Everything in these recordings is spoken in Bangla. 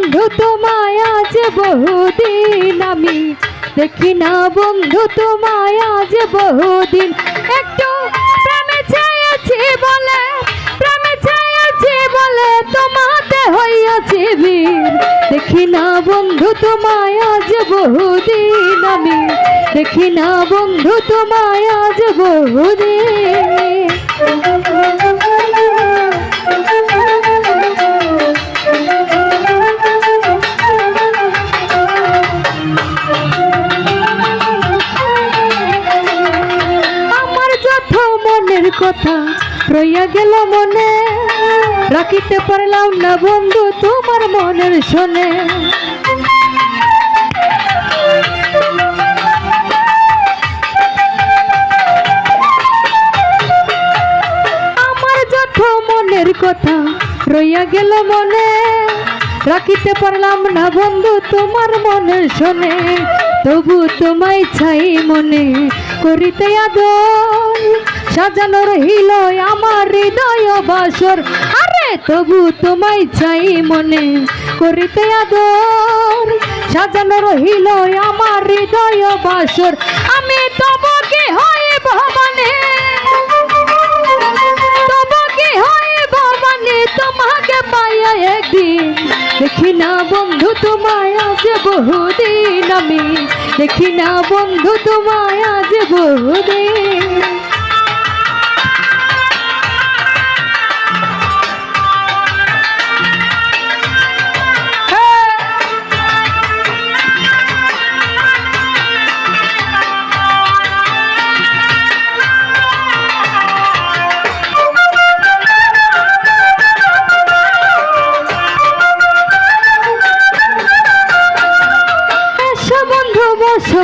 বন্ধু তোমায় আজ বহুদিন আমি দেখি না বন্ধু তোমায় আজ বহুদিন একটু প্রেমে চেয়েছি বলে তোমাতে হইয়াছি বীর দেখি না বন্ধু তোমায় আজ বহুদিন আমি দেখি না বন্ধু তোমায় আজ বহুদিন কথা রইয়া গেল মনে রাখিতে পারলাম না বন্ধু তোমার মনের শোনে আমার যত মনের কথা রইয়া গেল মনে রাখিতে পারলাম না বন্ধু তোমার মনের শোনে তবু তোমায় চাই মনে করিতে আদর সাজানো রহিল আমার হৃদয় বাসর আরে তবু তোমায় চাই মনে করিতে আদর সাজানো রহিল আমার হৃদয় বাসর আমি তবু কি হইব মানে তোমাকে পাইয়া একদিন দেখি না বন্ধু তোমায় আজ বহুদিন আমি দেখি না বন্ধু তোমায় আজ বহুদিন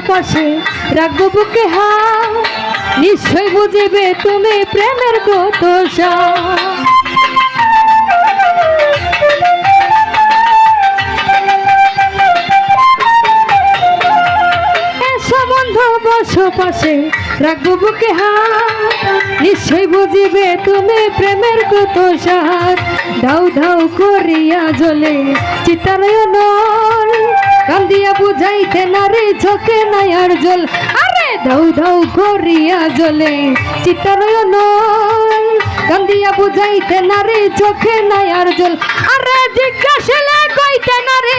পাশে রাখবো বুকে হাত নিশ্চয় বুঝিবে তুমি প্রেমের কত বন্ধু বসো পাশে রাখবো বুকে হাত নিশ্চয় বুঝিবে তুমি প্রেমের কত সার ধাউ ধাউ করিয়া জ্বলে চিতারয় নল কান্দিয়া বুঝাইতে নারে চোখে নাই আর জল আরে ধাউ ধাউ করিয়া জ্বলে চিতারয় নল কান্দিয়া বুঝাইতে নারে চোখে নাই আর জল আরে জিজ্ঞাসিলে কইতে নারে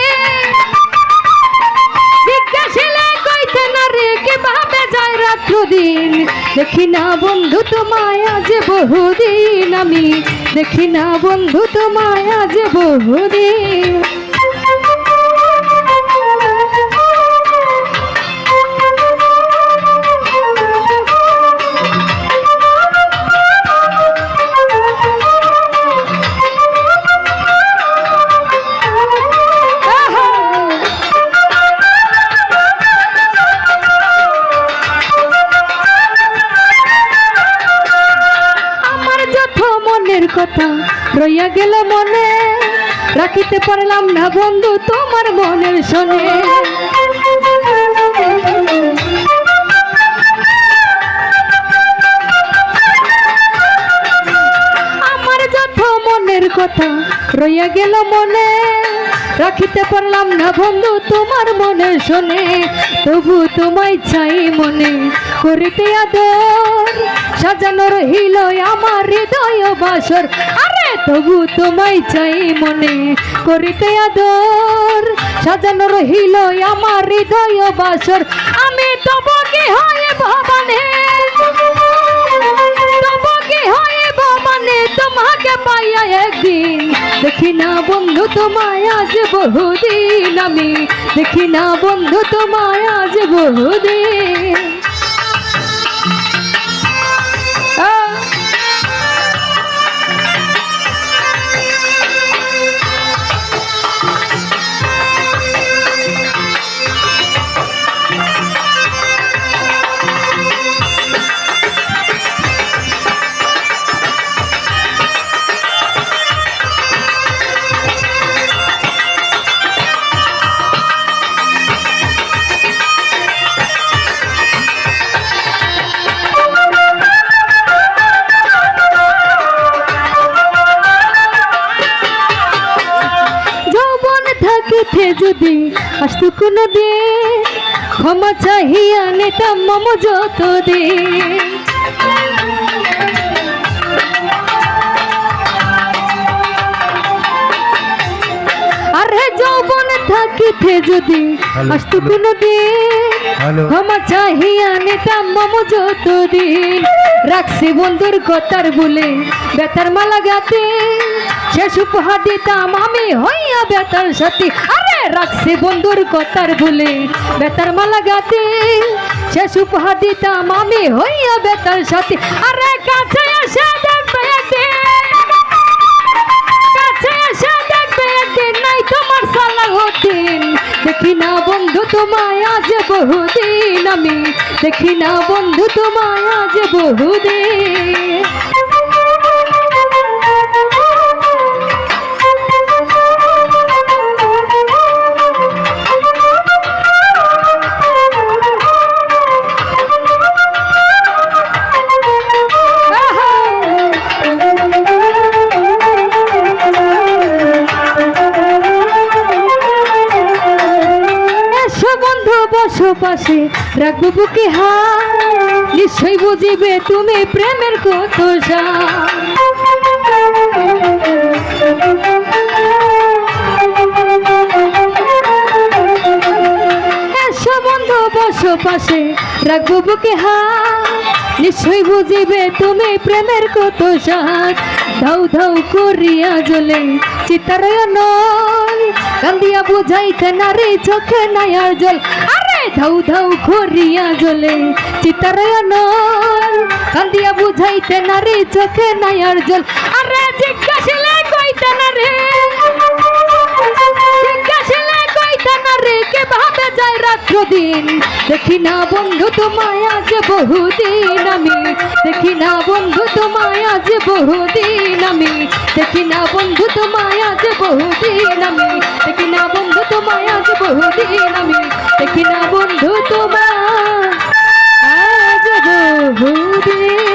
কিভাবে যায় রাত্র দিন দেখি না বন্ধু তোমায় আজ বহুদিন আমি দেখি না বন্ধু তোমায় আজ বহুদিন কথা রইয়া গেল মনে রাখিতে পারলাম না বন্ধু তোমার মনের শোনে আমার যত মনের কথা রইয়া গেল মনে রাখিতে পারলাম না বন্ধু তোমার মনের শোনে তবু তোমায় চাই মনে করিতে আদর সাজানো রহিল আমার হৃদয় বাসর আরে তবু তোমায় চাই মনে করিতে আদর সাজানো রহিল আমার হৃদয় বাসর আমি তবু কি হইব মানে তোমাকে পাইয়া একদিন দেখি না বন্ধু তোমায় আজ বহুদিন আমি দেখি না বন্ধু তোমায় আজ বহুদিন থাকিতে যদি আসতো কোনো দিন ক্ষমা চাহিয়া নিতাম মম যত দিন। আরে যৌবন থাকিতে যদি আসতো কোনো দিন ক্ষমা চাহিয়া নিতাম মম যত দিন। রাখছি বন্ধুর কথার বলে বেতার মালা গাতে শেষ উপহার দিতাম আমি হইয়া বেতার সাথী। আরে রাখছি বন্ধুর কথার বলে বেতার মালা গাতে শেষ উপহার দিতাম আমি হইয়া বেতার সাথী। আরে কাছে এসে দেখবে একদিন, কাছে এসে দেখবে একদিন নাই তোমার সালাহউদ্দিন। দেখি না বন্ধু তোমায় আজ বহুদিন, আমি দেখি না বন্ধু তোমায় আজ বহুদিন। পাশে রাখবো বুকে হাত, নিশ্চয় বুঝিবে তুমি প্রেমের কত এসো বন্ধু বসো পাশে রাখবো বুকে হাত, নিশ্চয় বুঝিবে তুমি প্রেমের কত সাথ। ধাউ ধাউ করিয়া জ্বলে চিতারয় নল, কান্দিয়া বুঝাইতে নারী চোখে নাই আর জল। আরে ধাউ ধাউ করিয়া জ্বলে চিতারয় নল, কান্দিয়া বুঝাইতে নারী চোখে নাই আর জল। আরে জিজ্ঞাসিলে কইতে না রে, জিজ্ঞাসিলে কইতে না রে কে ভাবে যায় রাত্র দিন। দেখি না বন্ধু তোমায় আজ বহুদিন, আমি দেখি না বন্ধু তোমায় আজ বহুদিন, আমি দেখি না বন্ধু তোমায় আজ বহুদিন, আমি দেখি না বন্ধু তোমায় আজ বহুদিন, আমি দেখি না বন্ধু তোমায় আজ বহুদিন।